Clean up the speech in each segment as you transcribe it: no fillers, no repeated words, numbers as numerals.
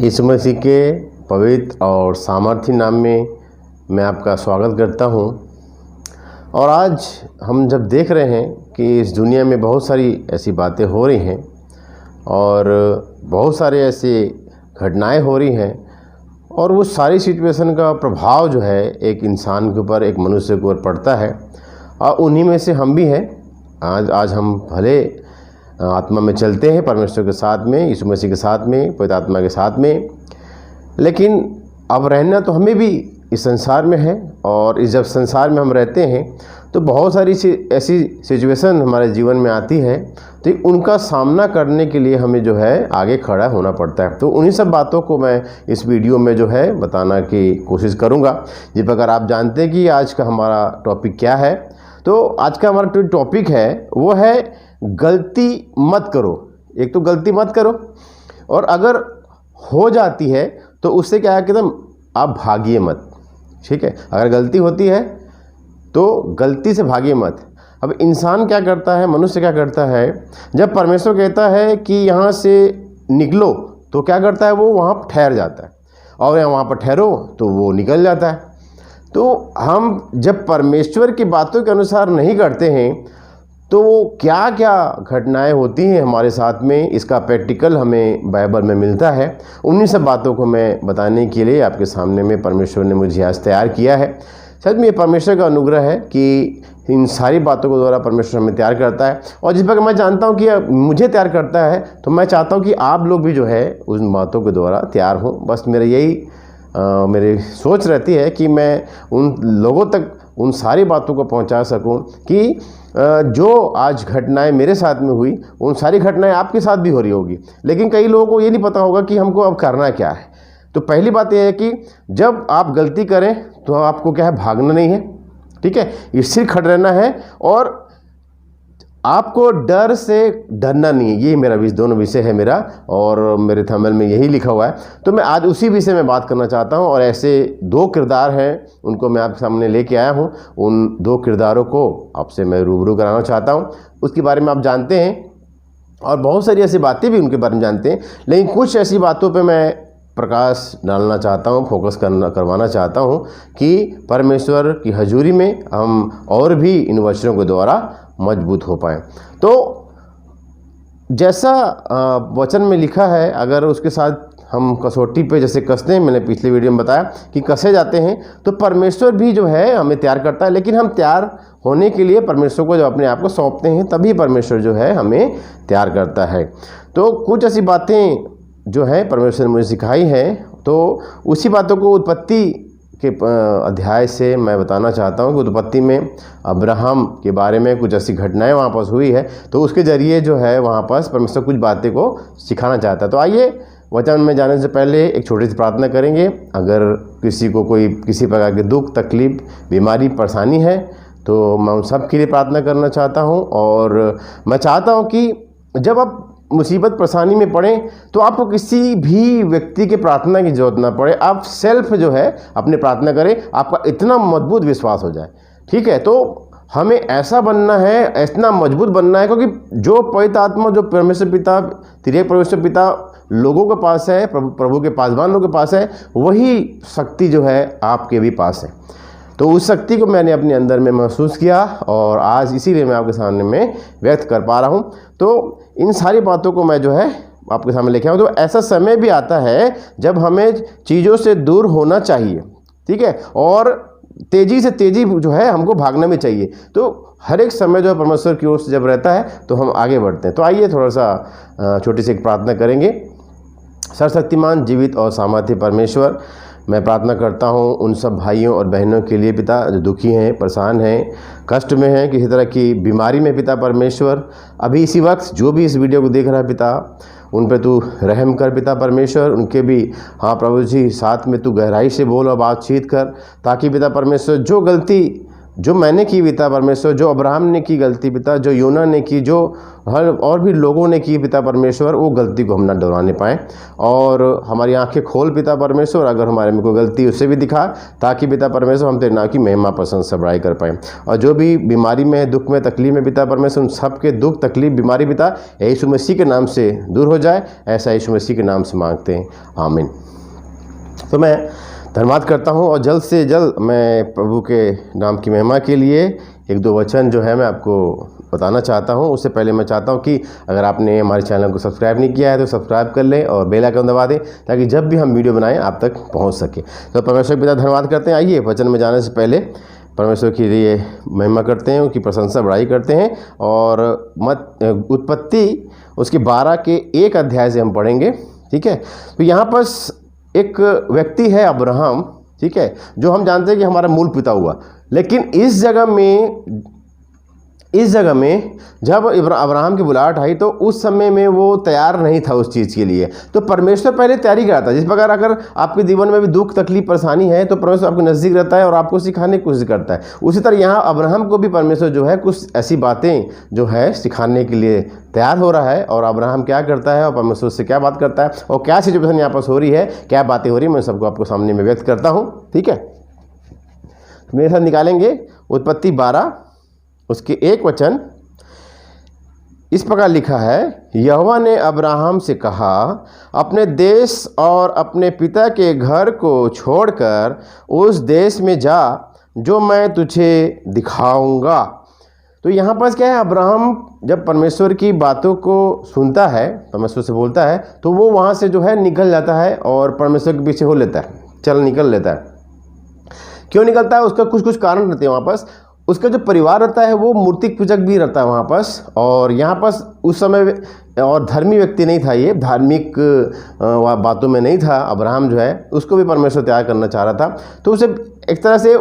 यीशु मसीह के पवित्र और सामर्थी नाम में मैं आपका स्वागत करता हूं। और आज हम जब देख रहे हैं कि इस दुनिया में बहुत सारी ऐसी बातें हो रही हैं और बहुत सारे ऐसे घटनाएं हो रही हैं और वो सारी सिचुएशन का प्रभाव जो है एक इंसान के ऊपर, एक मनुष्य के ऊपर पड़ता है और उन्हीं में से हम भी हैं। आज हम भले आत्मा में चलते हैं, परमेश्वर के साथ में, यीशु मसीह के साथ में, पवित्र आत्मा के साथ में, लेकिन अब रहना तो हमें भी इस संसार में है। और इस जब संसार में हम रहते हैं तो बहुत सारी ऐसी सिचुएशन हमारे जीवन में आती है, तो उनका सामना करने के लिए हमें जो है आगे खड़ा होना पड़ता है। तो उन्हीं सब बातों को मैं इस वीडियो में जो है बताना की कोशिश करूँगा। जिस प्रकार आप जानते हैं कि आज का हमारा टॉपिक क्या है, तो आज का हमारा जो टॉपिक है वो है गलती मत करो। एक तो गलती मत करो, और अगर हो जाती है तो उससे क्या है कि एकदम आप भागिए मत। ठीक है, अगर गलती होती है तो गलती से भागिए मत। अब इंसान क्या करता है, मनुष्य क्या करता है, जब परमेश्वर कहता है कि यहाँ से निकलो तो क्या करता है, वो वहाँ ठहर जाता है, और वहाँ पर ठहरो तो वो निकल जाता है। तो हम जब परमेश्वर की बातों के अनुसार नहीं करते हैं तो क्या क्या घटनाएं होती हैं हमारे साथ में, इसका प्रैक्टिकल हमें बाइबल में मिलता है। उन्हीं सब बातों को मैं बताने के लिए आपके सामने में परमेश्वर ने मुझे आज तैयार किया है। सच में ये परमेश्वर का अनुग्रह है कि इन सारी बातों के द्वारा परमेश्वर हमें तैयार करता है। और जिस प्रकार मैं जानता हूँ कि मुझे तैयार करता है, तो मैं चाहता हूँ कि आप लोग भी जो है उन बातों के द्वारा तैयार हों। बस मेरा यही मेरी सोच रहती है कि मैं उन लोगों तक उन सारी बातों को पहुंचा सकूं कि जो आज घटनाएं मेरे साथ में हुई, उन सारी घटनाएं आपके साथ भी हो रही होगी, लेकिन कई लोगों को ये नहीं पता होगा कि हमको अब करना क्या है। तो पहली बात यह है कि जब आप गलती करें तो आपको क्या है, भागना नहीं है। ठीक है, स्थिर खड़ा रहना है और आपको डर से डरना नहीं है। ये मेरा दोनों विषय है मेरा, और मेरे थंबनेल में यही लिखा हुआ है। तो मैं आज उसी विषय में बात करना चाहता हूँ, और ऐसे दो किरदार हैं उनको मैं आपके सामने लेके आया हूँ। उन दो किरदारों को आपसे मैं रूबरू कराना चाहता हूँ। उसके बारे में आप जानते हैं और बहुत सारी ऐसी बातें भी उनके बारे में जानते हैं, लेकिन कुछ ऐसी बातों पर मैं प्रकाश डालना चाहता हूँ, फोकस करवाना चाहता हूँ कि परमेश्वर की हजूरी में हम और भी इन वचनों के द्वारा मजबूत हो पाए। तो जैसा वचन में लिखा है, अगर उसके साथ हम कसौटी पे जैसे कसते हैं, मैंने पिछले वीडियो में बताया कि कसे जाते हैं, तो परमेश्वर भी जो है हमें तैयार करता है। लेकिन हम तैयार होने के लिए परमेश्वर को जब अपने आप को सौंपते हैं, तभी परमेश्वर जो है हमें तैयार करता है। तो कुछ ऐसी बातें जो है परमेश्वर ने मुझे सिखाई है, तो उसी बातों को उत्पत्ति के अध्याय से मैं बताना चाहता हूँ कि उत्पत्ति में अब्राहम के बारे में कुछ ऐसी घटनाएं वहाँ पास हुई है, तो उसके ज़रिए जो है वहाँ पास परमेश्वर कुछ बातें को सिखाना चाहता है। तो आइए वचन में जाने से पहले एक छोटी सी प्रार्थना करेंगे। अगर किसी को कोई किसी प्रकार के दुख, तकलीफ, बीमारी, परेशानी है, तो मैं उन सब के लिए प्रार्थना करना चाहता हूँ। और मैं चाहता हूँ कि जब आप मुसीबत परेशानी में पड़ें तो आपको किसी भी व्यक्ति के प्रार्थना की जरूरत ना पड़े, आप सेल्फ जो है अपनी प्रार्थना करें, आपका इतना मजबूत विश्वास हो जाए। ठीक है, तो हमें ऐसा बनना है, इतना मजबूत बनना है, क्योंकि जो पवित्र आत्मा, जो परमेश्वर पिता, त्रिएक परमेश्वर पिता लोगों के पास है, प्रभु के पासवान लोगों के पास है, वही शक्ति जो है आपके भी पास है। तो उस शक्ति को मैंने अपने अंदर में महसूस किया और आज इसीलिए मैं आपके सामने में व्यक्त कर पा रहा हूँ। तो इन सारी बातों को मैं जो है आपके सामने लेके आऊँ। तो ऐसा समय भी आता है जब हमें चीज़ों से दूर होना चाहिए। ठीक है, और तेज़ी से तेज़ी जो है हमको भागना भी चाहिए। तो हर एक समय जो है परमेश्वर की ओर से जब रहता है तो हम आगे बढ़ते हैं। तो आइए थोड़ा सा छोटी सी एक प्रार्थना करेंगे। सर्वशक्तिमान, जीवित और सामर्थ्य परमेश्वर, मैं प्रार्थना करता हूँ उन सब भाइयों और बहनों के लिए पिता, जो दुखी हैं, परेशान हैं, कष्ट में हैं, किसी तरह की बीमारी में पिता परमेश्वर, अभी इसी वक्त जो भी इस वीडियो को देख रहा है पिता, उन पे तू रहम कर पिता परमेश्वर। उनके भी प्रभु जी साथ में तू गहराई से बोल और बातचीत कर, ताकि पिता परमेश्वर जो गलती जो मैंने की पिता परमेश्वर, जो अब्राहम ने की गलती पिता, जो योना ने की, जो हर और भी लोगों ने की पिता परमेश्वर, वो गलती को हम ना दोहराने पाएँ। और हमारी आंखें खोल पिता परमेश्वर, अगर हमारे में कोई गलती उसे भी दिखा, ताकि पिता परमेश्वर हम तेरे नाम की महिमा प्रशंसा बड़ाई कर पाएँ। और जो भी बीमारी में है, दुख में, तकलीफ में पिता परमेश्वर, उन सब के दुख, तकलीफ, बीमारी पिता यीशु मसीह के नाम से दूर हो जाए, ऐसा यीशु मसीह के नाम से मांगते हैं, आमीन। तो मैं धन्यवाद करता हूं, और जल्द से जल्द मैं प्रभु के नाम की महिमा के लिए एक दो वचन जो है मैं आपको बताना चाहता हूं। उससे पहले मैं चाहता हूं कि अगर आपने हमारे चैनल को सब्सक्राइब नहीं किया है तो सब्सक्राइब कर लें और बेल आइकन दबा दें, ताकि जब भी हम वीडियो बनाएं आप तक पहुंच सके। तो परमेश्वर पिता धन्यवाद करते हैं। आइए वचन में जाने से पहले परमेश्वर के लिए महिमा करते हैं, उनकी प्रशंसा बड़ाई करते हैं। और उत्पत्ति उसके 12 के 1 अध्याय से हम पढ़ेंगे, ठीक है। तो यहाँ पर एक व्यक्ति है अब्राहम, ठीक है, जो हम जानते हैं कि हमारा मूल पिता हुआ। लेकिन इस जगह में जब अब्राहम की बुलाहट आई तो उस समय में वो तैयार नहीं था उस चीज़ के लिए। तो परमेश्वर पहले तैयारी कराता है। जिस प्रकार अगर आपके जीवन में भी दुख, तकलीफ, परेशानी है तो परमेश्वर आपके नज़दीक रहता है और आपको सिखाने की कोशिश करता है। उसी तरह यहाँ अब्राहम को भी परमेश्वर जो है कुछ ऐसी बातें जो है सिखाने के लिए तैयार हो रहा है। और अब्राहम क्या करता है और परमेश्वर से क्या बात करता है और क्या सिचुएशन यहाँ पर हो रही है, क्या बातें हो रही है, मैं सबको आपको सामने में व्यक्त करता हूँ, ठीक है। मेरे साथ निकालेंगे उत्पत्ति 12 उसके 1 वचन। इस प्रकार लिखा है, यहोवा ने अब्राहम से कहा, अपने देश और अपने पिता के घर को छोड़कर उस देश में जा जो मैं तुझे दिखाऊंगा। तो यहाँ पर क्या है, अब्राहम जब परमेश्वर की बातों को सुनता है, परमेश्वर से बोलता है, तो वो वहाँ से जो है निकल जाता है और परमेश्वर के पीछे हो लेता है, निकल लेता है। क्यों निकलता है, उसका कुछ कारण रहते हैं वहाँ पास। उसका जो परिवार रहता है वो मूर्ति पूजक भी रहता है वहाँ पास। और यहाँ पास उस समय और धर्मी व्यक्ति नहीं था, ये धार्मिक बातों में नहीं था। अब्राहम जो है उसको भी परमेश्वर तैयार करना चाह रहा था, तो उसे एक तरह से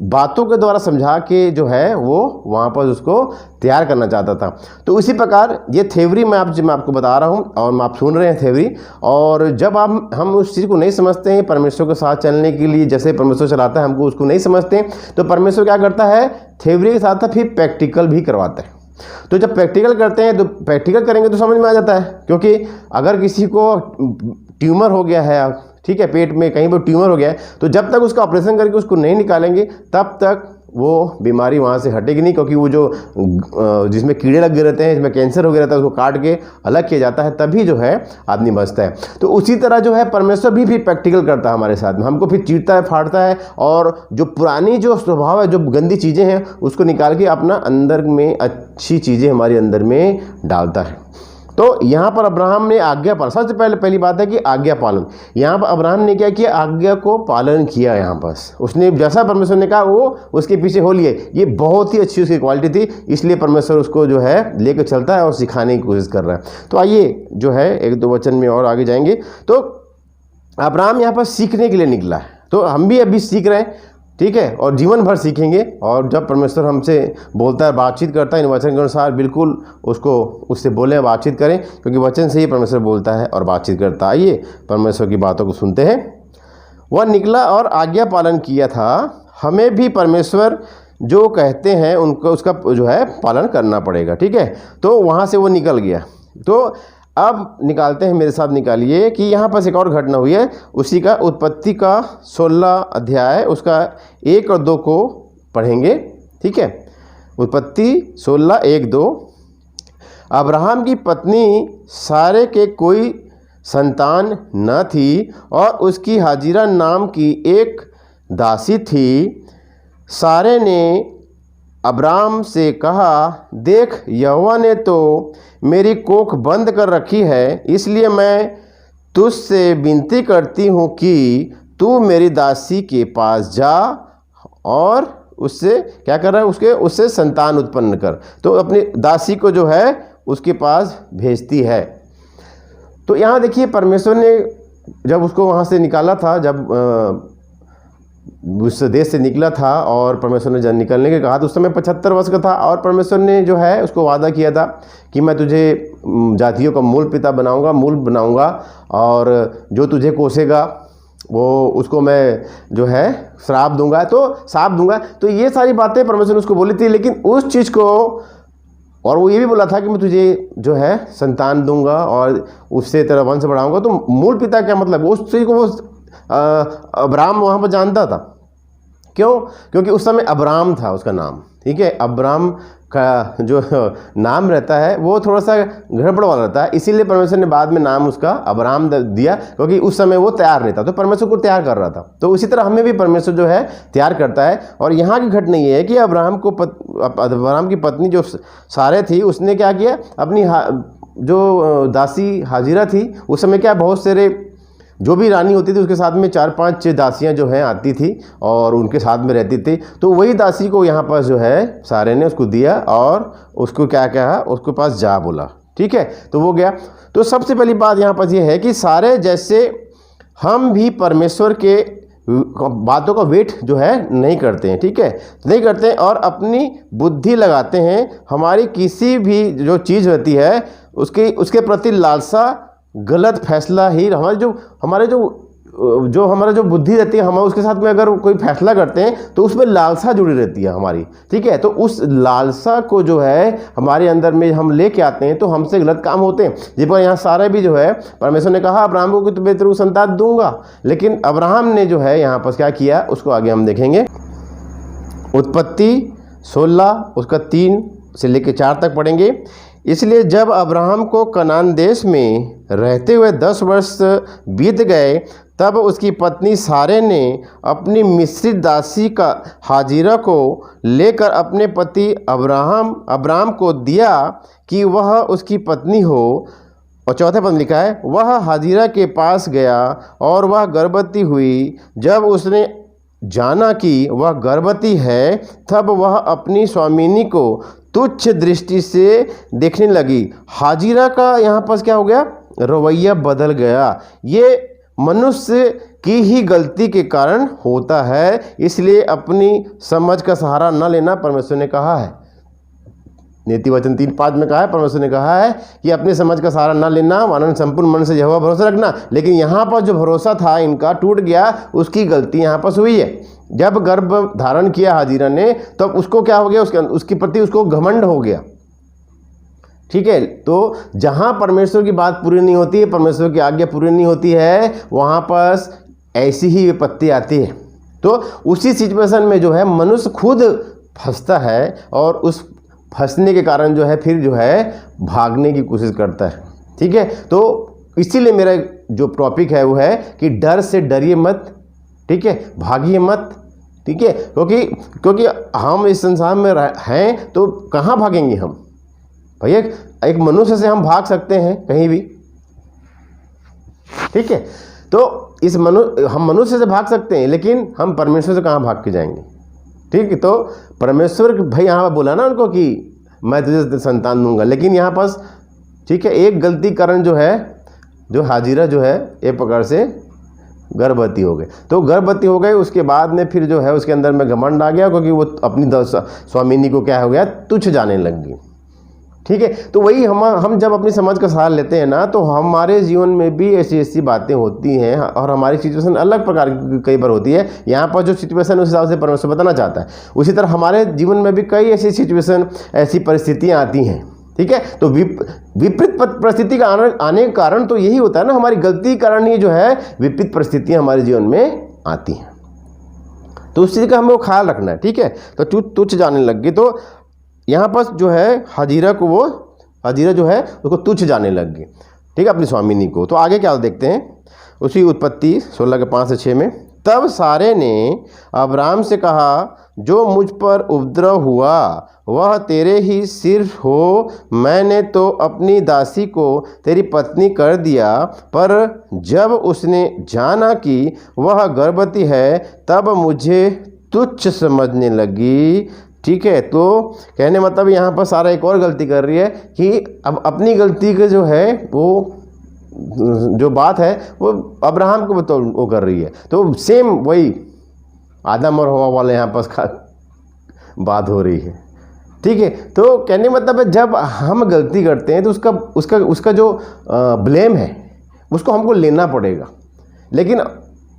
बातों के द्वारा समझा के जो है वो वहाँ पर उसको तैयार करना चाहता था। तो उसी प्रकार ये थ्योरी मैं आपको बता रहा हूँ और आप सुन रहे हैं थ्योरी। और जब हम उस चीज़ को नहीं समझते हैं, परमेश्वर के साथ चलने के लिए जैसे परमेश्वर चलाता है हमको उसको नहीं समझते हैं, तो परमेश्वर क्या करता है, थ्योरी के साथ फिर प्रैक्टिकल भी करवाता है। तो जब प्रैक्टिकल करते हैं तो प्रैक्टिकल करेंगे तो समझ में आ जाता है। क्योंकि अगर किसी को ट्यूमर हो गया है, ठीक है, पेट में कहीं पर ट्यूमर हो गया है, तो जब तक उसका ऑपरेशन करके उसको नहीं निकालेंगे तब तक वो बीमारी वहाँ से हटेगी नहीं। क्योंकि वो जो जिसमें कीड़े लग गए रहते हैं, जिसमें कैंसर हो गया रहता है, उसको काट के अलग किया जाता है, तभी जो है आदमी बचता है। तो उसी तरह जो है परमेश्वर भी प्रैक्टिकल करता है हमारे साथ में, हमको फिर चीरता है, फाड़ता है, और जो पुरानी जो स्वभाव है, जो गंदी चीज़ें हैं, उसको निकाल के अपना अंदर में अच्छी चीज़ें हमारे अंदर में डालता है। तो यहाँ पर अब्राहम ने आज्ञा पालन, सबसे पहली बात है कि आज्ञा पालन। यहाँ पर अब्राहम ने क्या किया, आज्ञा को पालन किया। यहाँ पर उसने जैसा परमेश्वर ने कहा वो उसके पीछे हो लिए। ये बहुत ही अच्छी उसकी क्वालिटी थी, इसलिए परमेश्वर उसको जो है लेकर चलता है और सिखाने की कोशिश कर रहा है। तो आइए जो है 1-2 वचन में और आगे जाएंगे। तो अब्राहम यहाँ पर सीखने के लिए निकला है, तो हम भी अभी सीख रहे हैं, ठीक है, और जीवन भर सीखेंगे। और जब परमेश्वर हमसे बोलता है, बातचीत करता है इन वचन के अनुसार, बिल्कुल उससे बोलें, बातचीत करें, क्योंकि वचन से ही परमेश्वर बोलता है और बातचीत करता है। आइए परमेश्वर की बातों को सुनते हैं। वह निकला और आज्ञा पालन किया था। हमें भी परमेश्वर जो कहते हैं उनको उसका जो है पालन करना पड़ेगा, ठीक है। तो वहाँ से वो निकल गया। तो अब निकालते हैं, मेरे साथ निकालिए कि यहाँ पर एक और घटना हुई है, उसी का उत्पत्ति का 16 अध्याय उसका 1 और 2 को पढ़ेंगे, ठीक है। उत्पत्ति 16:1-2। अब्राहम की पत्नी सारे के कोई संतान न थी और उसकी हाजिरा नाम की एक दासी थी। सारे ने अब्राम से कहा, देख, यहोवा ने तो मेरी कोख बंद कर रखी है, इसलिए मैं तुझसे विनती करती हूँ कि तू मेरी दासी के पास जा और उससे क्या कर रहा है, उससे संतान उत्पन्न कर। तो अपनी दासी को जो है उसके पास भेजती है। तो यहाँ देखिए, परमेश्वर ने जब उसको वहाँ से निकाला था, जब उस देश से निकला था और परमेश्वर ने जब निकलने के कहा, तो उस समय 75 वर्ष का था। और परमेश्वर ने जो है उसको वादा किया था कि मैं तुझे जातियों का मूल पिता बनाऊंगा, मूल बनाऊंगा, और जो तुझे कोसेगा वो उसको मैं जो है श्राप दूंगा, तो साप दूंगा। तो ये सारी बातें परमेश्वर ने उसको बोली थी, लेकिन उस चीज़ को, और वो ये भी बोला था कि मैं तुझे जो है संतान दूंगा और उससे तेरा वंश बढ़ाऊंगा। तो मूल पिता क्या मतलब, उस चीज़ को वो अब्राम वहाँ पर जानता था। क्यों? क्योंकि उस समय अब्राम था उसका नाम, ठीक है। अब्राम का जो नाम रहता है वो थोड़ा सा गड़बड़ वाला रहता है, इसीलिए परमेश्वर ने बाद में नाम उसका अब्राम दिया, क्योंकि उस समय वो तैयार नहीं था, तो परमेश्वर को तैयार कर रहा था। तो उसी तरह हमें भी परमेश्वर जो है तैयार करता है। और यहाँ की घटना ये है कि अब्राम की पत्नी जो सारे थी, उसने क्या किया, अपनी जो दासी हाजिरा थी, उस समय क्या बहुत सारे जो भी रानी होती थी उसके साथ में 4-5 दासियां जो है आती थी और उनके साथ में रहती थी। तो वही दासी को यहाँ पर जो है सारे ने उसको दिया और उसको क्या कहा, उसके पास जा बोला, ठीक है। तो वो गया। तो सबसे पहली बात यहाँ पर ये है कि सारे जैसे हम भी परमेश्वर के बातों का वेट जो है नहीं करते हैं, ठीक है, नहीं करते हैं और अपनी बुद्धि लगाते हैं। हमारी किसी भी जो चीज़ रहती है उसके प्रति लालसा, गलत फैसला ही हमारा जो बुद्धि रहती है, हम उसके साथ में अगर कोई फैसला करते हैं तो उसमें लालसा जुड़ी रहती है हमारी, ठीक है। तो उस लालसा को जो है हमारे अंदर में हम लेके आते हैं तो हमसे गलत काम होते हैं। जिस पर यहाँ सारा भी जो है परमेश्वर ने कहा अब्राहम को कि तुम्हें तेरे को संतान दूंगा, लेकिन अब्राहम ने जो है यहाँ पर क्या किया उसको आगे हम देखेंगे। उत्पत्ति 16 उसका 3 से लेकर 4 तक पढ़ेंगे। इसलिए जब अब्राहम को कनान देश में रहते हुए 10 वर्ष बीत गए, तब उसकी पत्नी सारे ने अपनी मिस्री दासी का हाजिरा को लेकर अपने पति अब्राम को दिया कि वह उसकी पत्नी हो। और चौथे पद लिखा है, वह हाजिरा के पास गया और वह गर्भवती हुई। जब उसने जाना कि वह गर्भवती है, तब वह अपनी स्वामिनी को तुच्छ दृष्टि से देखने लगी। हाजिरा का यहाँ पर क्या हो गया, रवैया बदल गया। ये मनुष्य की ही गलती के कारण होता है, इसलिए अपनी समझ का सहारा न लेना परमेश्वर ने कहा है। नीति वचन 3:5 में कहा है, परमेश्वर ने कहा है कि अपनी समझ का सहारा न लेना, वरन संपूर्ण मन से यहोवा भरोसा रखना। लेकिन यहाँ पर जो भरोसा था इनका टूट गया, उसकी गलती यहाँ पर हुई है। जब गर्भ धारण किया हाजिरा ने, तब उसको क्या हो गया, उसके प्रति उसको घमंड हो गया, ठीक है। तो जहाँ परमेश्वर की बात पूरी नहीं होती है, परमेश्वर की आज्ञा पूरी नहीं होती है, वहाँ पर ऐसी ही विपत्ति आती है। तो उसी सिचुएशन में जो है मनुष्य खुद फंसता है और उस फंसने के कारण जो है फिर जो है भागने की कोशिश करता है, ठीक है। तो इसीलिए मेरा जो टॉपिक है वो है कि डर से डरिए मत, ठीक है, भागिए मत, ठीक है। क्योंकि हम इस संसार में हैं तो कहाँ भागेंगे हम भैया। एक मनुष्य से हम भाग सकते हैं कहीं भी, ठीक है। तो हम मनुष्य से भाग सकते हैं, लेकिन हम परमेश्वर से कहाँ भाग के जाएंगे, ठीक है। तो परमेश्वर भाई यहाँ पर बोला ना उनको कि मैं तुझे संतान दूंगा, लेकिन यहाँ पास ठीक है एक गलती कारण जो है, जो हाजिरा जो है एक प्रकार से गर्भवती हो गए। तो गर्भवती हो गए, उसके बाद में फिर जो है उसके अंदर में घमंड आ गया, क्योंकि वो अपनी स्वामिनी को क्या हो गया, तुच्छ जाने लग गई, ठीक है। तो वही हम जब अपनी समझ का सहारा लेते हैं ना, तो हमारे जीवन में भी ऐसी बातें होती हैं और हमारी सिचुएशन अलग प्रकार की कई बार होती है। यहाँ पर जो सिचुएशन उस हिसाब से परमेश्वर बताना चाहता है, उसी तरह हमारे जीवन में भी कई ऐसी सिचुएशन, ऐसी परिस्थितियाँ आती हैं, ठीक है। तो विपरीत परिस्थिति का आने का कारण तो यही होता है ना, हमारी गलती के कारण ही जो है विपरीत परिस्थितियाँ हमारे जीवन में आती हैं। तो उस चीज़ का हमें वो ख्याल रखना है, ठीक है। तो तुच्छ जाने लग गई, तो यहाँ पर जो है हाजिरा जो है उसको तुच्छ जाने लग गई, ठीक है, अपनी स्वामिनी को। तो आगे क्या देखते हैं उसी उत्पत्ति 16 के 5 से 6 में। तब सारे ने अब्राम से कहा, जो मुझ पर उपद्रव हुआ वह तेरे ही सिर हो। मैंने तो अपनी दासी को तेरी पत्नी कर दिया, पर जब उसने जाना कि वह गर्भवती है, तब मुझे तुच्छ समझने लगी, ठीक है। तो कहने मतलब यहाँ पर सारा एक और गलती कर रही है कि अब अपनी गलती के जो है वो जो बात है वो अब्राहम को तो वो कर रही है। तो सेम वही आदम और हवा वाले यहाँ पर बात हो रही है, ठीक है। तो कहने मतलब है जब हम गलती करते हैं तो उसका जो ब्लेम है उसको हमको लेना पड़ेगा। लेकिन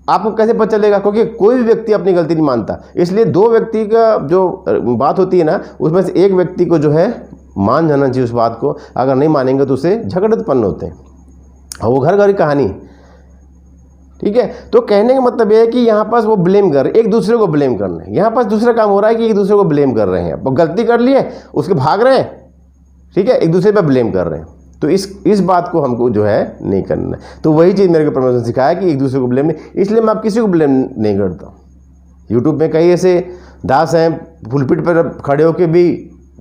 आपको कैसे पता चलेगा? क्योंकि कोई भी व्यक्ति अपनी गलती नहीं मानता, इसलिए दो व्यक्ति का जो बात होती है ना, उसमें से एक व्यक्ति को जो है मान जाना चाहिए उस बात को। अगर नहीं मानेंगे तो उससे झगड़े उत्पन्न होते हैं, और वो घर घर की कहानी। ठीक है, तो कहने का मतलब ये है कि यहाँ पास वो ब्लेम कर, एक दूसरे को ब्लेम करना है। यहाँ पास दूसरा काम हो रहा है कि एक दूसरे को ब्लेम कर रहे हैं, गलती कर लिए उसके भाग रहे हैं, ठीक है, एक दूसरे पर ब्लेम कर रहे हैं। तो इस बात को हमको जो है नहीं करना है। तो वही चीज़ मेरे को परमेश्वर ने सिखाया कि एक दूसरे को ब्लेम नहीं, इसलिए मैं अब किसी को ब्लेम नहीं करता। यूट्यूब में कई ऐसे दास हैं, पुलपिट पर खड़े होकर भी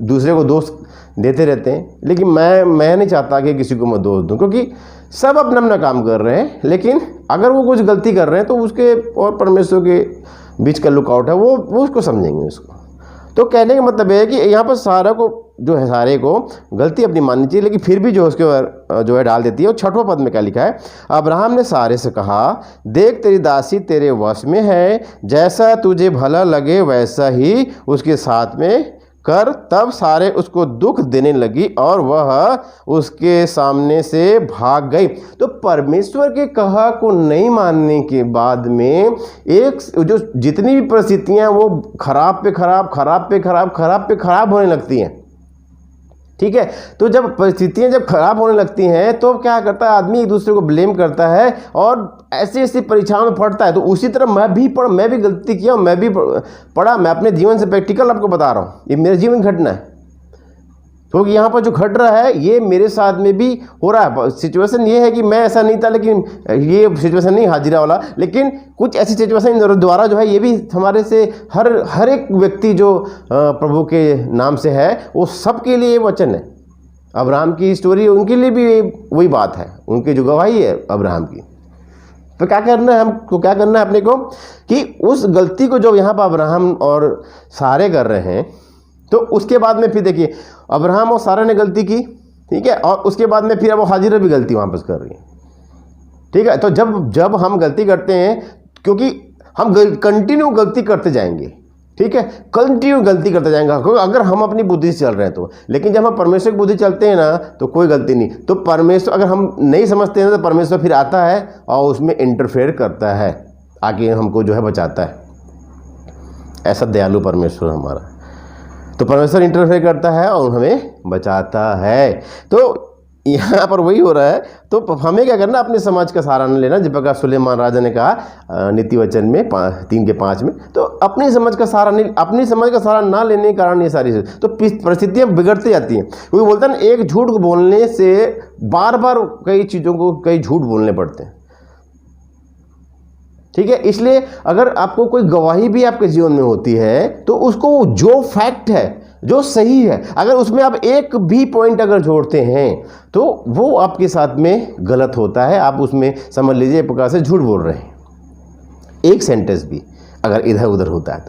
दूसरे को दोष देते रहते हैं, लेकिन मैं नहीं चाहता कि किसी को मैं दोष दूं, क्योंकि सब अपना अपना काम कर रहे हैं। लेकिन अगर वो कुछ गलती कर रहे हैं तो उसके और परमेश्वर के बीच का लुकआउट है, वो उसको समझेंगे उसको। तो कहने का मतलब है कि यहाँ पर सारा को जो है, सारे को गलती अपनी माननी चाहिए, लेकिन फिर भी जो उसके जो है डाल देती है। और 6वें पद में क्या लिखा है? अब्राहम ने सारे से कहा, देख तेरी दासी तेरे वश में है, जैसा तुझे भला लगे वैसा ही उसके साथ में कर। तब सारे उसको दुख देने लगी और वह उसके सामने से भाग गई। तो परमेश्वर के कहा को नहीं मानने के बाद में एक जो जितनी भी परिस्थितियां वो खराब पे खराब, खराब पे खराब, खराब पे खराब होने लगती हैं। ठीक है, तो जब परिस्थितियां जब खराब होने लगती हैं तो क्या करता है आदमी? एक दूसरे को ब्लेम करता है और ऐसी ऐसी परीक्षाओं में पड़ता है। तो उसी तरह मैं भी गलती किया, मैं भी पढ़ा। मैं अपने जीवन से प्रैक्टिकल आपको बता रहा हूँ, ये मेरे जीवन घटना है। क्योंकि यहाँ पर जो घट रहा है ये मेरे साथ में भी हो रहा है। सिचुएशन ये है कि मैं ऐसा नहीं था, लेकिन ये सिचुएशन नहीं हाजिरा वाला, लेकिन कुछ ऐसी सिचुएशन द्वारा जो है ये भी हमारे से हर एक व्यक्ति जो प्रभु के नाम से है, वो सबके लिए वचन है। अब्राहम की स्टोरी उनके लिए भी वही बात है, उनकी जो गवाही है अब्राहम की। तो क्या करना है हमको? क्या करना है अपने को कि उस गलती को जो यहाँ पर अब्राहम और सारे कर रहे हैं, तो उसके बाद में फिर देखिए अब्राहम और सारा ने गलती की, ठीक है, और उसके बाद में फिर अब वो हाजिरा भी गलती वापस कर रही है। ठीक है, तो जब हम गलती करते हैं, क्योंकि हम कंटिन्यू गलती करते जाएंगे, ठीक है, कंटिन्यू गलती करते जाएंगे अगर हम अपनी बुद्धि से चल रहे हैं तो। लेकिन जब हम परमेश्वर की बुद्धि चलते हैं ना, तो कोई गलती नहीं। तो परमेश्वर अगर हम नहीं समझते हैं तो परमेश्वर फिर आता है और उसमें इंटरफेयर करता है, आगे हमको जो है बचाता है। ऐसा दयालु परमेश्वर हमारा। तो परमेश्वर इंटरफेयर करता है और हमें बचाता है। तो यहाँ पर वही हो रहा है। तो हमें क्या करना? अपने समाज का सहारा न लेना, जिस प्रकार सुलेमान राजा ने कहा नीति वचन में 3:5 में। तो अपनी समझ का सहारा नहीं, अपनी समझ का सहारा ना लेने के कारण ये सारी तो परिस्थितियाँ बिगड़ती जाती हैं। क्योंकि बोलते हैं ना, एक झूठ बोलने से बार बार कई चीज़ों को कई झूठ बोलने पड़ते हैं। ठीक है, इसलिए अगर आपको कोई गवाही भी आपके जीवन में होती है तो उसको जो फैक्ट है, जो सही है, अगर उसमें आप एक भी पॉइंट अगर जोड़ते हैं तो वो आपके साथ में गलत होता है। आप उसमें समझ लीजिए एक प्रकार से झूठ बोल रहे हैं। एक सेंटेंस भी अगर इधर उधर होता है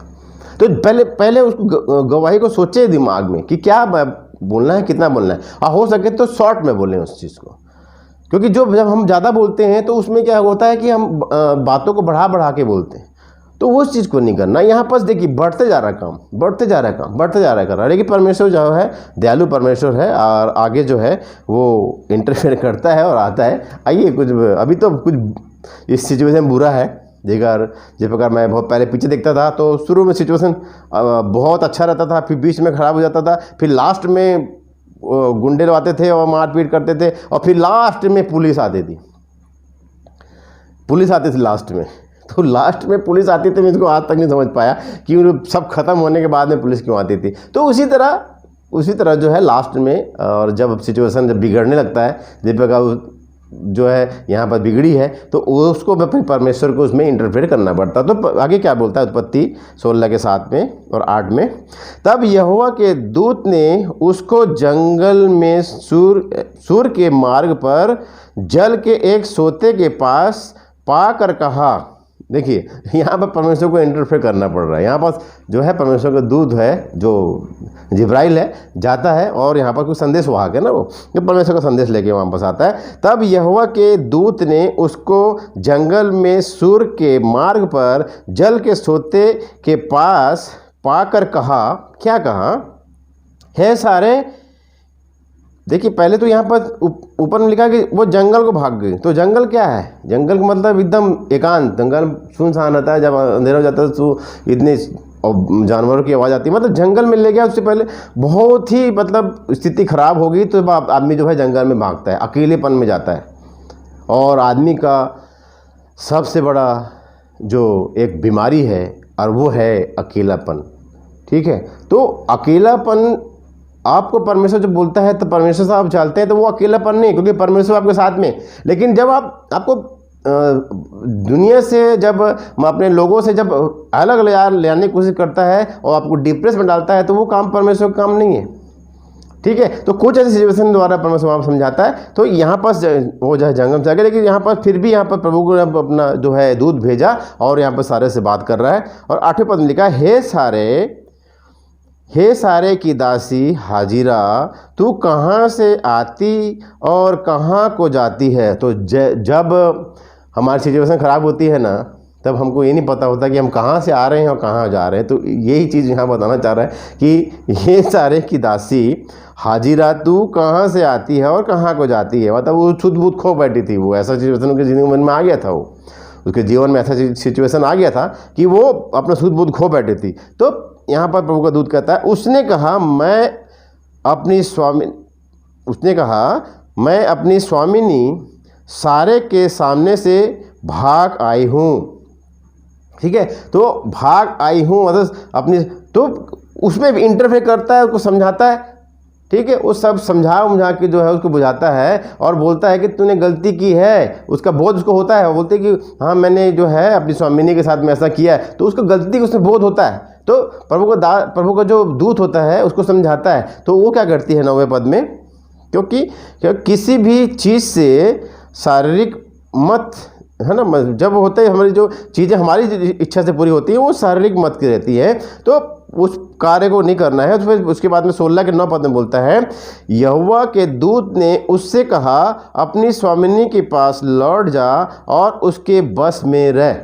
तो पहले उसको गवाही को सोचे दिमाग में कि क्या बोलना है, कितना बोलना है, और हो सके तो शॉर्ट में बोलें उस चीज़ को। क्योंकि जब हम ज़्यादा बोलते हैं तो उसमें क्या होता है कि हम बातों को बढ़ा के बोलते हैं, तो उस चीज़ को नहीं करना। यहाँ पर देखिए बढ़ते जा रहा है काम, बढ़ते जा रहा है। लेकिन परमेश्वर जो है दयालु परमेश्वर है और आगे जो है वो इंटरफेयर करता है और आता है। आइए कुछ अभी तो कुछ इस सिचुएशन बुरा है। देखा जिस प्रकार मैं बहुत पहले पीछे देखता था तो शुरू में सिचुएशन बहुत अच्छा रहता था, फिर बीच में ख़राब हो जाता था, फिर लास्ट में गुंडे आते थे और मारपीट करते थे, और फिर लास्ट में पुलिस आती थी लास्ट में। तो लास्ट में पुलिस आती थी, मैं इसको आज तक नहीं समझ पाया कि सब खत्म होने के बाद में पुलिस क्यों आती थी। तो उसी तरह जो है लास्ट में, और जब सिचुएशन जब बिगड़ने लगता है, जिस प्रकार जो है यहाँ पर बिगड़ी है, तो उसको अपने परमेश्वर को उसमें इंटरफेयर करना पड़ता। तो आगे क्या बोलता है उत्पत्ति 16 के 7 में और 8 में? तब यहोवा के दूत ने उसको जंगल में सूर के मार्ग पर जल के एक सोते के पास पाकर कहा। देखिए यहाँ पर परमेश्वर को इंटरफेयर करना पड़ रहा है। यहाँ पर जो है परमेश्वर का दूत है, जो जिब्राइल है, जाता है और यहाँ पर कुछ संदेश वाहक है ना, वो परमेश्वर का संदेश लेके वापस आता है। तब यहोवा के दूत ने उसको जंगल में सूर के मार्ग पर जल के सोते के पास पाकर कहा। क्या कहा? हे सारे, देखिए पहले तो यहाँ पर ऊपर में लिखा कि वो जंगल को भाग गई। तो जंगल क्या है? जंगल का मतलब एकदम एकांत, जंगल सुनसान रहता है, जब अंधेरा हो जाता है तो इतने जानवरों की आवाज़ आती है, मतलब जंगल में ले गया। उससे पहले बहुत ही मतलब स्थिति खराब हो गई, तो आदमी जो है जंगल में भागता है, अकेलेपन में जाता है। और आदमी का सबसे बड़ा जो एक बीमारी है और वो है अकेलापन। ठीक है, तो अकेलापन आपको परमेश्वर जब बोलता है तो परमेश्वर से आप चलते हैं तो वो अकेलापन नहीं, क्योंकि परमेश्वर आपके साथ में। लेकिन जब आपको दुनिया से, जब अपने लोगों से जब अलग लाने की कोशिश करता है और आपको डिप्रेस में डालता है, तो वो काम परमेश्वर का काम नहीं है। ठीक है, तो कुछ ऐसी सिचुएशन द्वारा परमेश्वर आप समझाता है। तो यहाँ पर वो जो है जंगल से आ गया, लेकिन यहाँ पर फिर भी यहाँ पर प्रभु को अपना जो है दूत भेजा और यहाँ पर सारे से बात कर रहा है। और 8वें पद में लिखा, हे सारे की दासी हाजिरा, तू कहाँ से आती और कहाँ को जाती है। तो जब हमारी सिचुएशन ख़राब होती है ना, तब हमको ये नहीं पता होता कि हम कहाँ से आ रहे हैं और कहाँ जा रहे हैं। तो यही चीज़ यहाँ बताना चाह रहा है कि ये सारे की दासी हाजिरा, तू कहाँ से आती है और कहाँ को जाती है। मतलब वो छुत बुत खो बैठी थी, वो ऐसा सिचुएशन उनके जिंदगी में आ गया था, वो उसके जीवन में ऐसा सिचुएशन आ गया था कि वो अपना छुत बुत खो बैठी थी। तो यहाँ पर प्रभु का दूत कहता है, उसने कहा मैं अपनी स्वामिनी सारे के सामने से भाग आई हूँ। ठीक है, तो भाग आई हूँ मतलब अपनी, तो उसमें भी इंटरफेयर करता है, उसको समझाता है। ठीक है, वो सब समझा के जो है उसको बुझाता है और बोलता है कि तूने गलती की है। उसका बोध उसको होता है, वो बोलते हैं कि हाँ मैंने जो है अपनी स्वामिनी के साथ में ऐसा किया है, तो उसको गलती का उसमें बोध होता है। तो प्रभु का जो दूत होता है उसको समझाता है। तो वो क्या करती है 9वें पद में, क्योंकि किसी भी चीज़ से शारीरिक मत है ना, जब होते हैं हमारी जो चीज़ें हमारी इच्छा से पूरी होती है वो शारीरिक मत की रहती है, तो उस कार्य को नहीं करना है। तो फिर उसके बाद में 16 के 9 पद में बोलता है, यहोवा के दूत ने उससे कहा, अपनी स्वामिनी के पास लौट जा और उसके बस में रह।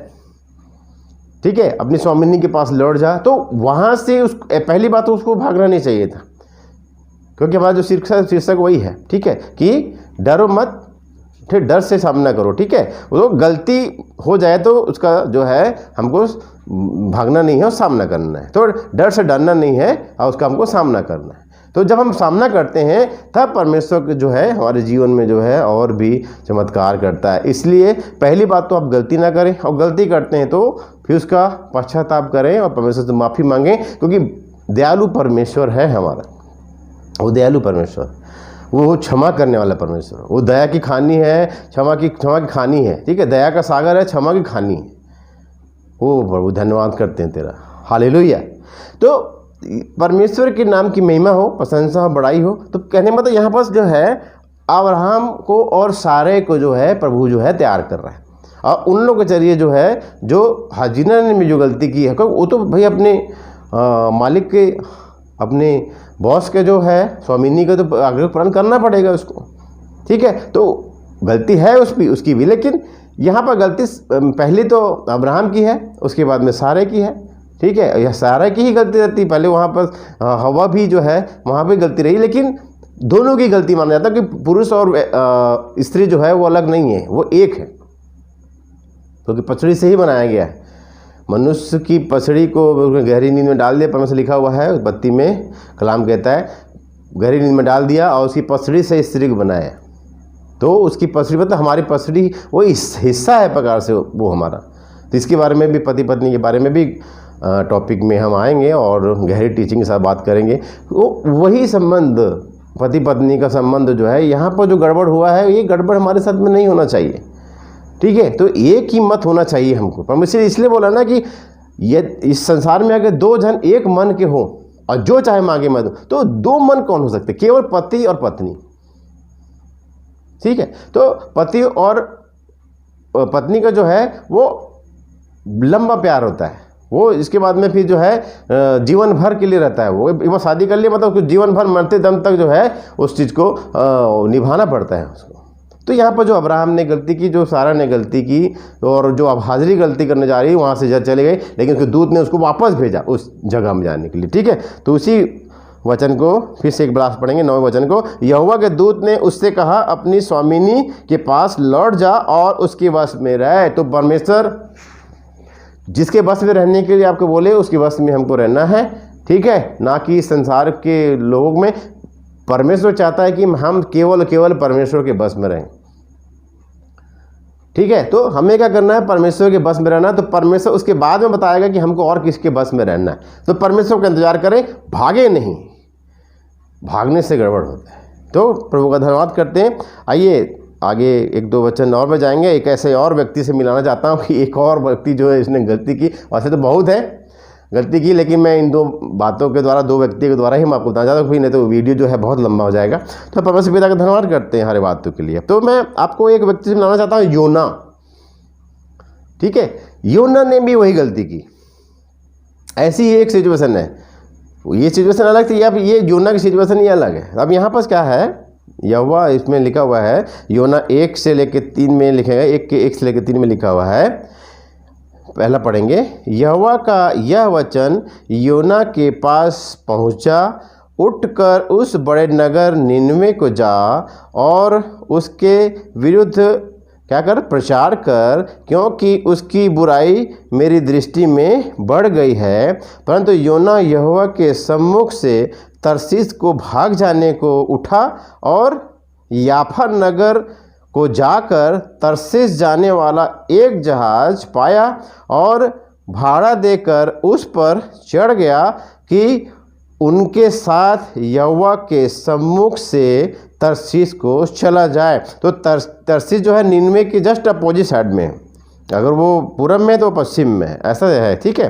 ठीक है, अपनी स्वामिनी के पास लौट जा। तो वहाँ से पहली बात तो उसको भागना नहीं चाहिए था, क्योंकि हमारा जो शीर्षक वही है। ठीक है, कि डरो मत, ठीक, डर से सामना करो। ठीक है, वो गलती हो जाए तो उसका जो है हमको भागना नहीं है और सामना करना है। तो डर से डरना नहीं है और उसका हमको सामना करना है। तो जब हम सामना करते हैं तब परमेश्वर जो है हमारे जीवन में जो है और भी चमत्कार करता है। इसलिए पहली बात तो आप गलती ना करें, और गलती करते हैं तो फिर उसका पश्चाताप करें और परमेश्वर से माफ़ी मांगें, क्योंकि दयालु परमेश्वर है हमारा। वो दयालु परमेश्वर, वो क्षमा करने वाला परमेश्वर, वो दया की खानी है, क्षमा की खानी है। ठीक है, दया का सागर है, क्षमा की खानी है। ओ प्रभु धन्यवाद करते हैं तेरा, हालेलुया। तो परमेश्वर के नाम की महिमा हो, प्रशंसा हो, बड़ाई हो। तो कहने मतलब यहाँ पर जो है अब्राहम को और सारे को जो है प्रभु जो है तैयार कर रहा है। और उन लोगों के जरिए जो है, जो हाजिरा ने जो गलती की है, वो तो भाई अपने मालिक के, अपने बॉस के जो है स्वामिनी का तो आग्रह पूर्ण करना पड़ेगा उसको। ठीक है, तो गलती है उसकी भी, लेकिन यहाँ पर गलती पहली तो अब्राहम की है, उसके बाद में सारे की है। ठीक है, यह सारे की ही गलती रहती। पहले वहाँ पर हवा भी जो है वहाँ भी गलती रही, लेकिन दोनों की गलती माना जाता है कि पुरुष और स्त्री जो है वो अलग नहीं है, वो एक है, क्योंकि पसड़ी से ही बनाया गया है। मनुष्य की पसड़ी को गहरी नींद में डाल दिया, परमेश्वर लिखा हुआ है उस बत्ती में, कलाम कहता है गहरी नींद में डाल दिया और उसकी पसड़ी से स्त्री को बनाया। तो उसकी पसड़ी मतलब हमारी पसड़ी वो हिस्सा है प्रकार से वो हमारा। तो इसके बारे में भी, पति पत्नी के बारे में भी टॉपिक में हम आएंगे और गहरी टीचिंग के साथ बात करेंगे। वो वही संबंध, पति पत्नी का संबंध जो है यहाँ पर जो गड़बड़ हुआ है, ये गड़बड़ हमारे साथ में नहीं होना चाहिए। ठीक है, तो एक ही मत होना चाहिए हमको। परमेश्वर इसलिए बोला ना कि ये इस संसार में अगर दो जन एक मन के हों और जो चाहे मांगे मत, तो दो मन कौन हो सकते? केवल पति और पत्नी। ठीक है, तो पति और पत्नी का जो है वो लंबा प्यार होता है, वो इसके बाद में फिर जो है जीवन भर के लिए रहता है। वो शादी कर लिया मतलब जीवन भर मरते दम तक जो है उस चीज़ को निभाना पड़ता है उसको। तो यहाँ पर जो अब्राहम ने गलती की, जो सारा ने गलती की, और जो अब हाजिरी गलती करने जा रही वहाँ से चले गए, लेकिन उसके दूत ने उसको वापस भेजा उस जगह में जाने के लिए। ठीक है, तो उसी वचन को फिर से एक बार पढ़ेंगे 9वें वचन को। यहोवा के दूत ने उससे कहा, अपनी स्वामिनी के पास लौट जा और उसके वश में रह। तो परमेश्वर जिसके वश में रहने के लिए आपको बोले, उसके वश में हमको रहना है, ठीक है, ना कि संसार के लोगों में। परमेश्वर चाहता है कि हम केवल परमेश्वर के वश में रहें, ठीक है। तो हमें क्या करना है, परमेश्वर के बस में रहना है। तो परमेश्वर उसके बाद में बताएगा कि हमको और किसके बस में रहना है। तो परमेश्वर का इंतजार करें, भागे नहीं, भागने से गड़बड़ होता है। तो प्रभु का धन्यवाद करते हैं। आइए आगे 1-2 वचन और में जाएंगे। एक ऐसे और व्यक्ति से मिलाना चाहता हूँ कि एक और व्यक्ति जो है इसने गलती की, वैसे तो बहुत है गलती की, लेकिन मैं इन 2 बातों के द्वारा, 2 व्यक्ति के द्वारा ही मैं आपको बताना चाहता हूँ, नहीं तो वीडियो जो है बहुत लंबा हो जाएगा। तो परमेश्वर पिता का धन्यवाद करते हैं हर बातों के लिए। तो मैं आपको एक व्यक्ति से मिलाना चाहता हूँ, योना, ठीक है। योना ने भी वही गलती की। ऐसी ही एक सिचुएशन है, ये सिचुएशन अलग थी, अब ये योना की सिचुएशन ये अलग है। अब यहाँ पर क्या है, यहोवा इसमें लिखा हुआ है, योना 1 से लेकर 3 में लिखेगा, 1 से लेकर 3 में लिखा हुआ है। पहला पढ़ेंगे। यहोवा का यह वचन योना के पास पहुंचा, उठकर उस बड़े नगर निनवे को जा और उसके विरुद्ध क्या कर, प्रचार कर, क्योंकि उसकी बुराई मेरी दृष्टि में बढ़ गई है। परंतु योना यहोवा के सम्मुख से तरसीस को भाग जाने को उठा और याफा नगर को जाकर तरसीस जाने वाला एक जहाज पाया और भाड़ा देकर उस पर चढ़ गया कि उनके साथ यहोवा के सम्मुख से तरसीस को चला जाए। तो तरसीस जो है निनवे के जस्ट अपोजिट साइड में, अगर वो पूरब में तो पश्चिम में, ऐसा है, ठीक है।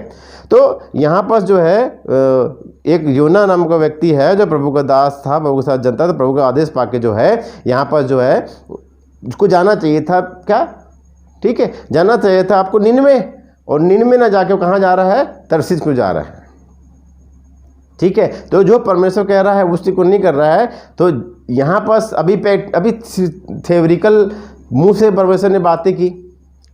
तो यहाँ पर जो है एक योना नाम का व्यक्ति है जो प्रभु का दास था, प्रभु के साथ जनता, तो प्रभु का आदेश पाके जो है यहाँ पर जो है उसको जाना चाहिए था, क्या, ठीक है, जाना चाहिए था आपको निनवे, और निनवे ना जाके कहाँ जा रहा है, तरसीस को जा रहा है, ठीक है। तो जो परमेश्वर कह रहा है उसी को नहीं कर रहा है। तो यहाँ पर अभी थ्योरिकल मुंह से परमेश्वर ने बातें की,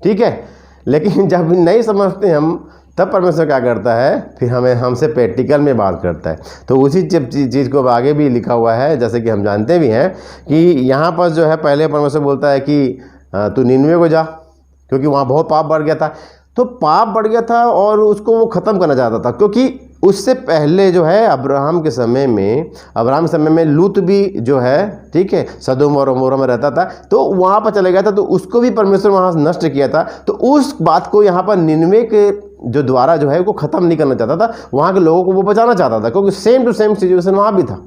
ठीक है, लेकिन जब नहीं समझते हम, तब परमेश्वर क्या करता है, फिर हमसे प्रैक्टिकल में बात करता है। तो उसी चीज़ को आगे भी लिखा हुआ है, जैसे कि हम जानते भी हैं कि यहाँ पर जो है पहले परमेश्वर बोलता है कि तू निनवे को जा, क्योंकि वहाँ बहुत पाप बढ़ गया था। तो पाप बढ़ गया था और उसको वो ख़त्म करना चाहता था, क्योंकि उससे पहले जो है अब्राहम के समय में लूत भी जो है, ठीक है, सदोम और अमोरा में रहता था, तो वहाँ पर चले गया था, तो उसको भी परमेश्वर वहाँ नष्ट किया था। तो उस बात को यहाँ पर निनवे के जो द्वारा जो है वो ख़त्म नहीं करना चाहता था, वहाँ के लोगों को वो बचाना चाहता था, क्योंकि सेम टू सेम सिचुएशन वहाँ भी था,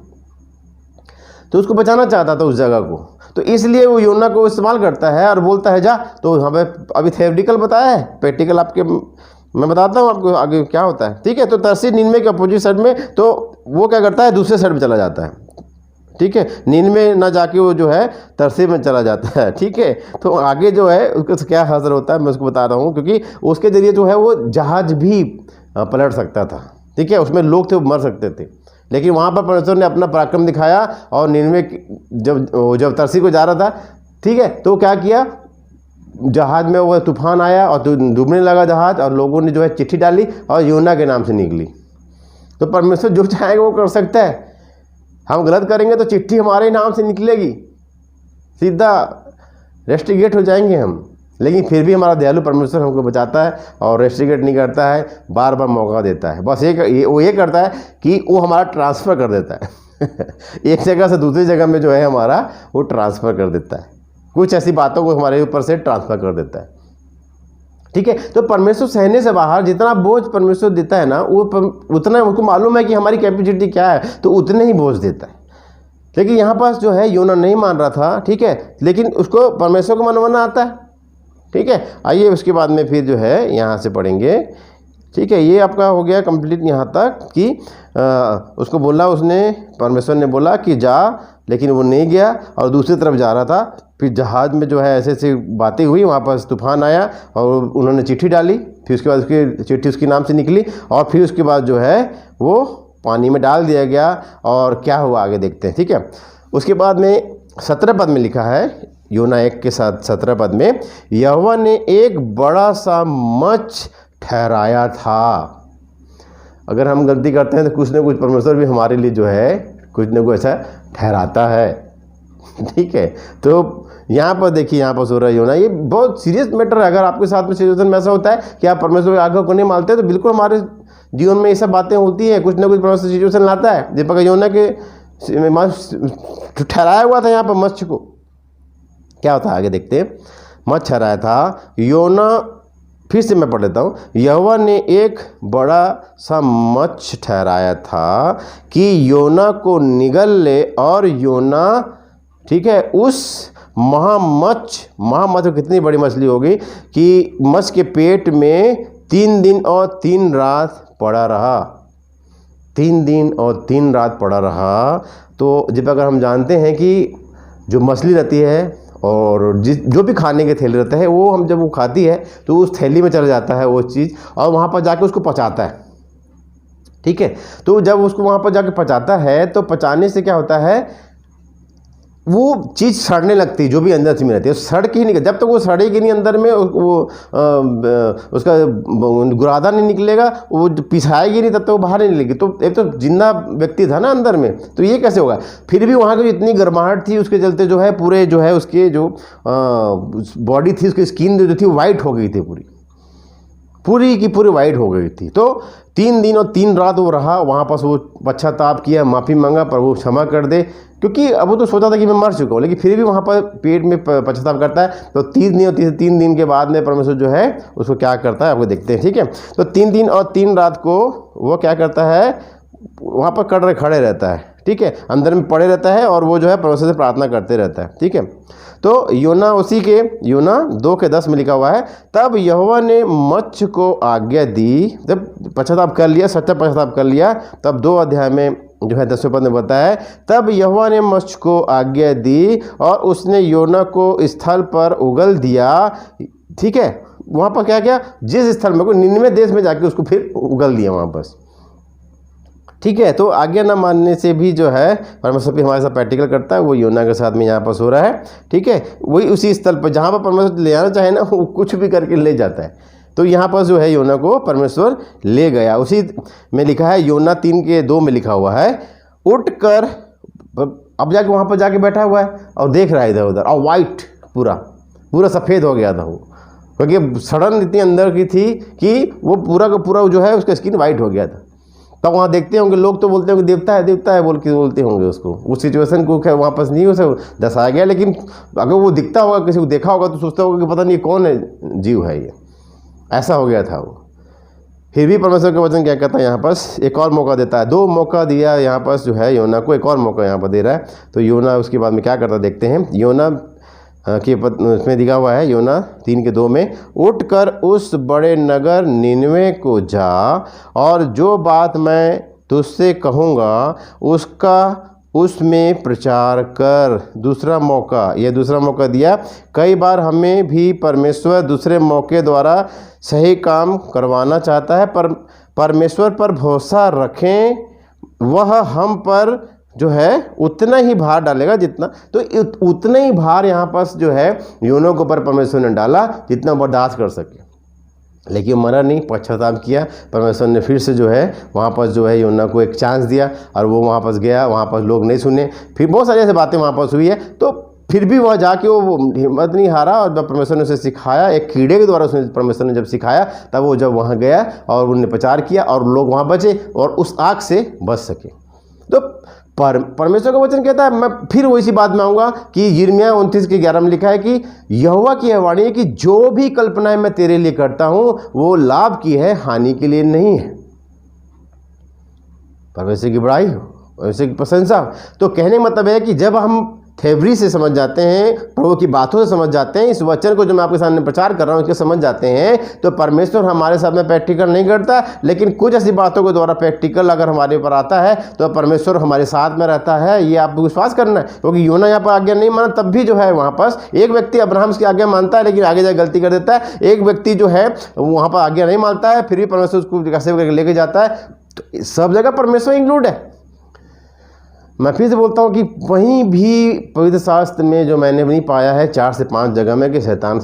तो उसको बचाना चाहता था उस जगह को। तो इसलिए वो योना को इस्तेमाल करता है और बोलता है जा। तो हमें अभी थ्योरिटिकल बताया है, प्रैक्टिकल आपके मैं बताता हूँ आपको आगे क्या होता है, ठीक है। तो तरसीस निनवे के अपोजिट साइड में, तो वो क्या करता है, दूसरे साइड में चला जाता है, ठीक है, निनवे ना जाके वो जो है तरसीस में चला जाता है, ठीक है। तो आगे जो है उसका क्या असर होता है मैं उसको बता रहा हूँ, क्योंकि उसके जरिए जो है वो जहाज भी पलट सकता था, ठीक है, उसमें लोग थे वो मर सकते थे, लेकिन वहाँ पर परमेश्वर ने अपना पराक्रम दिखाया और निनवे जब तरसीस को जा रहा था, ठीक है, तो क्या किया, जहाज में वो तूफान आया और डूबने लगा जहाज, और लोगों ने जो है चिट्ठी डाली और योना के नाम से निकली। तो परमेश्वर जो चाहेगा वो कर सकता है। हम गलत करेंगे तो चिट्ठी हमारे नाम से निकलेगी, सीधा रेस्ट्रिगेट हो जाएंगे हम, लेकिन फिर भी हमारा दयालु परमेश्वर हमको बचाता है और रेस्ट्रिगेट नहीं करता है, बार बार मौका देता है। बस वो ये करता है कि वो हमारा ट्रांसफ़र कर देता है एक जगह से दूसरी जगह में जो है हमारा वो ट्रांसफ़र कर देता है, कुछ ऐसी बातों को हमारे ऊपर से ट्रांसफ़र कर देता है, ठीक है। तो परमेश्वर सहने से बाहर जितना बोझ परमेश्वर देता है ना, वो उतना उसको मालूम है कि हमारी कैपेसिटी क्या है, तो उतने ही बोझ देता है। लेकिन यहाँ पास जो है योना नहीं मान रहा था, ठीक है, लेकिन उसको परमेश्वर को मनवाना आता है, ठीक है। आइए उसके बाद में फिर जो है यहाँ से पढ़ेंगे, ठीक है। ये आपका हो गया कंप्लीट यहाँ तक कि उसको बोला, उसने परमेश्वर ने बोला कि जा, लेकिन वो नहीं गया और दूसरी तरफ जा रहा था। फिर जहाज़ में जो है ऐसे ऐसी बातें हुई, वहाँ पर तूफान आया और उन्होंने चिट्ठी डाली, फिर उसके बाद उसकी चिट्ठी उसके नाम से निकली और फिर उसके बाद जो है वो पानी में डाल दिया गया। और क्या हुआ आगे देखते हैं, ठीक है। उसके बाद में 17 पद में लिखा है, योना 1 के साथ 17 पद में, यहोवा ने एक बड़ा सा मच्छ ठहराया था। अगर हम गलती करते हैं तो कुछ ना कुछ परमेश्वर भी हमारे लिए जो है कुछ ना कुछ ऐसा ठहराता है। ठीक है, तो यहाँ पर देखिए, यहाँ पर हो रहा है योना, ये बहुत सीरियस मैटर है। अगर आपके साथ में सिचुएशन में ऐसा होता है कि आप परमेश्वर की आज्ञा को नहीं मानते, तो बिल्कुल हमारे जीवन में ये सब बातें होती हैं, कुछ ना कुछ परमेश्वर सिचुएशन लाता है। दीपक योना के ठहराया हुआ था यहाँ पर मत्स्य को, क्या होता है आगे देखते हैं। मत्स्य ठहराया था योना, फिर से मैं पढ़ लेता हूँ। यहोवा ने एक बड़ा सा मत्स्य ठहराया था कि योना को निगल ले, और योना, ठीक है, उस महामत्स्य कितनी बड़ी मछली होगी कि मत्स्य के पेट में 3 दिन और 3 रात पड़ा रहा। 3 दिन और 3 रात पड़ा रहा। तो जब अगर हम जानते हैं कि जो मछली रहती है और जो भी खाने के थैली रहता है, वो हम जब वो खाती है तो उस थैली में चला जाता है वो चीज़, और वहाँ पर जाके उसको पचाता है। ठीक है, तो जब उसको वहाँ पर जाके पचाता है तो पचाने से क्या होता है, वो चीज़ सड़ने लगती है, जो भी अंदर से में रहती है सड़ के ही निकल। जब तक वो सड़ेगी नहीं अंदर में, वो उसका गुरादा नहीं निकलेगा, वो पिसाएगी नहीं, तब तक वो बाहर नहीं निकलेगी। तो एक तो जिंदा व्यक्ति था ना अंदर में, तो ये कैसे होगा। फिर भी वहाँ की इतनी गर्माहट थी, उसके चलते जो है पूरे जो है उसके जो बॉडी थी, उसकी स्किन जो थी वाइट हो गई थी, पूरी की पूरी वाइट हो गई थी। तो 3 दिन और 3 रात वो रहा वहाँ पर। वो पश्चाताप किया, माफ़ी मांगा, प्रभु क्षमा कर दे, क्योंकि अब वो तो सोचा था कि मैं मर चुका हूँ, लेकिन फिर भी वहाँ पर पेट में पश्चाताप करता है। तो 3 दिन और 3 दिन के बाद में परमेश्वर जो है उसको क्या करता है, आपको देखते हैं। ठीक है, तो 3 दिन और 3 रात को वो क्या करता है, वहाँ पर खड़े रहता है। ठीक है, अंदर में पड़े रहता है, और वो जो है परमेश्वर से प्रार्थना करते रहता है। ठीक है, तो योना उसी के योना 2:10 में लिखा हुआ है, तब यहोवा ने मत्स्य को आज्ञा दी, जब पश्चाताप कर लिया, सच्चा पश्चाताप कर लिया, तब 2 अध्याय में जो है 10वें पद में बताया है, तब यहोवा ने मत्स्य को आज्ञा दी और उसने योना को स्थल पर उगल दिया। ठीक है, वहाँ पर क्या किया, जिस स्थल में को निन्वे देश में जाके उसको फिर उगल दिया वहाँ पर। ठीक है, तो आज्ञा न मानने से भी जो है परमेश्वर भी हमारे साथ प्रैक्टिकल करता है, वो योना के साथ में यहाँ पर हो रहा है। ठीक है, वही उसी स्थल पर जहाँ पर परमेश्वर ले जाना चाहे ना, वो कुछ भी करके ले जाता है। तो यहाँ पर जो है योना को परमेश्वर ले गया। उसी में लिखा है, योना 3:2 में लिखा हुआ है, उठ कर अब जाके वहाँ पर जाके बैठा हुआ है और देख रहा है इधर उधर, और वाइट पूरा सफ़ेद हो गया था वो, क्योंकि सड़न इतनी अंदर की थी कि वो पूरा का पूरा जो है उसका स्किन वाइट हो गया था। तब वहाँ देखते होंगे लोग, तो बोलते होंगे देवता है बोल के बोलते होंगे उसको। उस सिचुएशन को क्या वापस नहीं उसे दर्शाया गया, लेकिन अगर वो दिखता होगा, किसी को देखा होगा, तो सोचता होगा कि पता नहीं कौन है जीव है ये, ऐसा हो गया था वो। फिर भी परमेश्वर का वचन क्या कहता है, यहाँ पर एक और मौका देता है। 2 मौका दिया यहाँ पर जो है योना को, एक और मौका यहाँ पर दे रहा है। तो योना उसके बाद में क्या करता देखते हैं। योना के उसमें दिखा हुआ है, योना 3:2 में, उठकर उस बड़े नगर निनवे को जा और जो बात मैं तुझसे कहूँगा उसका उसमें प्रचार कर। दूसरा मौका दिया। कई बार हमें भी परमेश्वर दूसरे मौके द्वारा सही काम करवाना चाहता है, पर परमेश्वर पर भरोसा रखें, वह हम पर जो है उतना ही भार डालेगा जितना, तो उतना ही भार यहाँ पर जो है योना के ऊपर परमेश्वर ने डाला जितना बर्दाश्त कर सके। लेकिन मरा नहीं, पश्चाताप किया। परमेश्वर ने फिर से जो है वहाँ पर जो है योना को एक चांस दिया, और वो वहाँ पर गया, वहाँ पर लोग नहीं सुने, फिर बहुत सारी ऐसी बातें वहाँ पर हुई है। तो फिर भी वहाँ जाके वो हिम्मत नहीं हारा, और जब परमेश्वर ने उसे सिखाया, एक कीड़े के द्वारा उसने परमेश्वर ने जब सिखाया, तब वो जब वहाँ गया और उन्होंने प्रचार किया, और लोग वहाँ बचे और उस आग से बच सके। तो परमेश्वर का वचन कहता है, मैं फिर वैसी बात में आऊँगा कि यिर्मयाह 29:11 में लिखा है कि यहोवा की यह वाणी है कि जो भी कल्पनाएं मैं तेरे लिए करता हूँ वो लाभ की है, हानि के लिए नहीं है। परमेश्वर की बड़ाई हो, परमेश्वर की प्रशंसा हो। तो कहने का मतलब है कि जब हम थेवरी से समझ जाते हैं, प्रभु की बातों से समझ जाते हैं, इस वचन को जो मैं आपके सामने प्रचार कर रहा हूँ इसके समझ जाते हैं, तो परमेश्वर हमारे साथ में प्रैक्टिकल नहीं करता, लेकिन कुछ ऐसी बातों के द्वारा प्रैक्टिकल अगर हमारे ऊपर आता है तो परमेश्वर हमारे साथ में रहता है। ये आपको विश्वास करना है, क्योंकि योना यहाँ पर आज्ञा नहीं माना, तब भी जो है वहाँ पर एक व्यक्ति अब्राहम की आज्ञा मानता है लेकिन आगे जाकर गलती कर देता है। एक व्यक्ति जो है वहाँ पर आज्ञा नहीं मानता है, फिर भी परमेश्वर उसको कैसे करके लेके जाता है। तो सब जगह परमेश्वर इंक्लूड है। मैं फिर से बोलता हूँ कि वहीं भी पवित्र शास्त्र में जो मैंने नहीं पाया है 4 से 5 जगह में कि शैतान,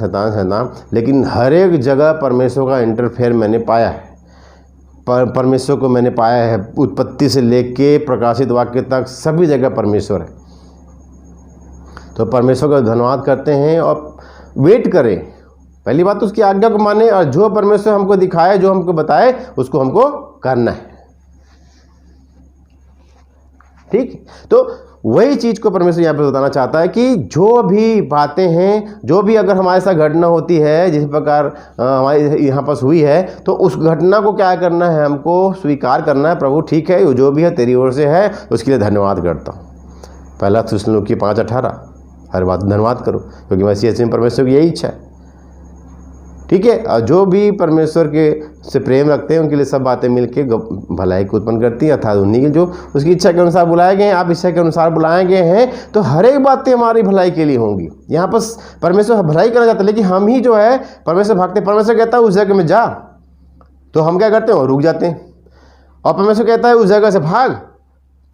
लेकिन हर एक जगह परमेश्वर का इंटरफेयर मैंने पाया है। परमेश्वर को मैंने पाया है। उत्पत्ति से लेके प्रकाशित वाक्य तक सभी जगह परमेश्वर है। तो परमेश्वर का धन्यवाद करते हैं और वेट करें। पहली बात तो उसकी आज्ञा को माने और जो परमेश्वर हमको दिखाए, जो हमको बताए, उसको हमको करना है। ठीक, तो वही चीज़ को परमेश्वर यहाँ पे बताना चाहता है कि जो भी बातें हैं, जो भी अगर हमारे साथ घटना होती है जिस प्रकार हमारे यहाँ पास हुई है, तो उस घटना को क्या करना है, हमको स्वीकार करना है। प्रभु ठीक है, जो भी है तेरी ओर से है, उसके लिए धन्यवाद करता हूँ। पहला थिस्सलुनीकी 5:18, हर बात धन्यवाद करो क्योंकि मसीह यीशु में परमेश्वर की यही इच्छा है। ठीक है, और जो भी परमेश्वर के से प्रेम रखते हैं उनके लिए सब बातें मिलके भलाई को उत्पन्न करती हैं, अर्थात उन्हीं के जो उसकी इच्छा के अनुसार बुलाए गए हैं। आप इच्छा के अनुसार बुलाए गए हैं तो हर एक बातें हमारी भलाई के लिए होंगी। यहाँ पर परमेश्वर भलाई करना चाहता है, लेकिन हम ही जो है परमेश्वर भागते। परमेश्वर कहता है उस जगह में जा, तो हम क्या करते हैं, रुक जाते हैं। और परमेश्वर कहता है उस जगह से भाग,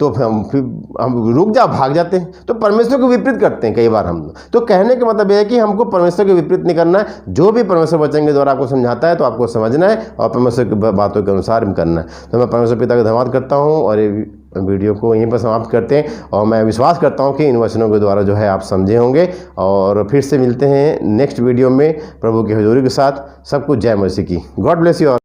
तो हम रुक जा, भाग जाते हैं। तो परमेश्वर को विपरीत करते हैं कई बार हम। तो कहने का मतलब यह है कि हमको परमेश्वर के विपरीत नहीं करना है। जो भी परमेश्वर वचन के द्वारा आपको समझाता है तो आपको समझना है और परमेश्वर की बातों के अनुसार करना है। तो मैं परमेश्वर पिता का धन्यवाद करता हूँ और ये वीडियो को यहीं पर समाप्त करते हैं। और मैं विश्वास करता हूँ कि इन वचनों के द्वारा जो है आप समझे होंगे। और फिर से मिलते हैं नेक्स्ट वीडियो में प्रभु की हजूरी के साथ। सबको जय मसीह की। God bless you.